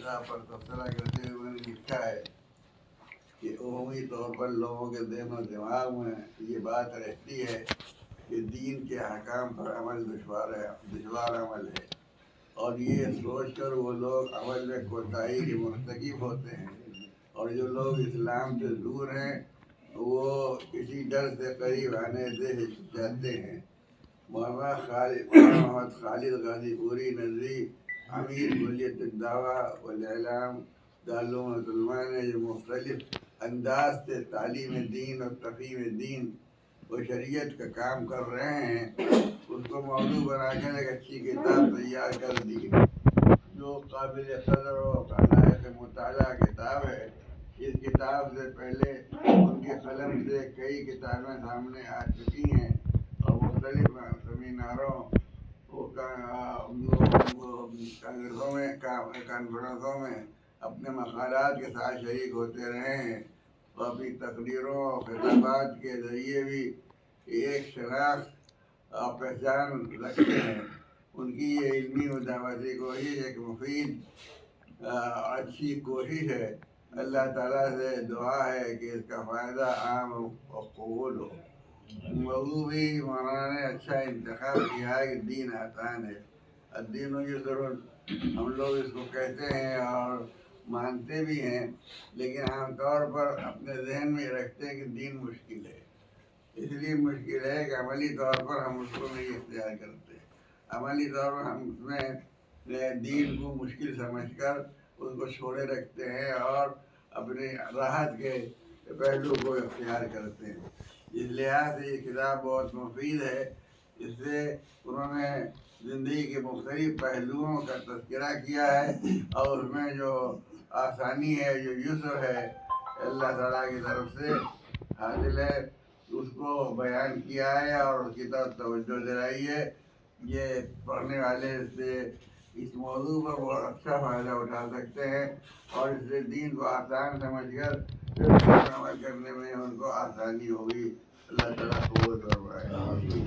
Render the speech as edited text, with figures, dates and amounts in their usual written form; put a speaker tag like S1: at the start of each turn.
S1: کتاب پر تبصرہ کرتے ہوئے میں نے لکھا ہے کہ عمومی طور پر لوگوں کے ذہن و دماغ میں یہ بات رہتی ہے کہ دین کے احکام پر عمل دشوار عمل ہے، اور یہ سوچ کر وہ لوگ عمل میں کوتاہی کے مرتکب ہوتے ہیں، اور جو لوگ اسلام سے دور ہیں وہ کسی ڈر سے قریب آنے سے ہچکچاتے ہیں۔ مولانا محمد خالد غازی پوری نظری امیر کلیت الدعویٰ والاعلام دارالعلوم مسلمان نے جو مختلف انداز سے تعلیم دین اور تفہیم دین و شریعت کا کام کر رہے ہیں، اس کو موضوع بنا کر ایک اچھی کتاب تیار کر دی جو قابل قدر و لائق مطالعہ کتاب ہے۔ اس کتاب سے پہلے ان کے قلم سے کئی کتابیں سامنے آ چکی ہیں اور مختلف سیمیناروں کانفرنسوں میں اپنے مقالات کے ساتھ شریک ہوتے رہے ہیں، اور اپنی تقریروں اور خطابات کے ذریعے بھی ایک شناخت اور پہچان رکھتے ہیں۔ ان کی یہ علمی و دعوتی کوشش ایک مفید اچھی کوشش ہے۔ اللہ تعالیٰ سے دعا ہے کہ اس کا فائدہ عام و قبول ہو۔ موضوع بھی مولانا نے اچھا انتخاب کیا ہے کہ دین آسان ہے۔ الدین یسر، ہم لوگ اس کو کہتے ہیں اور مانتے بھی ہیں، لیکن عام طور پر اپنے ذہن میں رکھتے ہیں کہ دین مشکل ہے۔ اس لیے مشکل ہے کہ عملی طور پر ہم اس کو نہیں اختیار کرتے۔ عملی طور پر ہم اس میں دین کو مشکل سمجھ کر اس کو چھوڑے رکھتے ہیں اور اپنی راحت کے پہلو کو اختیار کرتے ہیں۔ اس لحاظ سے یہ کتاب بہت مفید ہے۔ اس سے انہوں نے زندگی کے مختلف پہلوؤں کا تذکرہ کیا ہے، اور اس میں جو آسانی ہے، جو یسر ہے، اللہ تعالیٰ کی طرف سے حاصل ہے، اس کو بیان کیا ہے اور اس کی طرف توجہ دلائی ہے۔ یہ پڑھنے والے سے اس موضوع پر بہت اچھا فائدہ اٹھا سکتے ہیں، اور اس سے دین کو آسان سمجھ کر پھر عمل کرنے میں ان کو آسانی ہوگی۔ اللہ تعالیٰ قبول فرمائے۔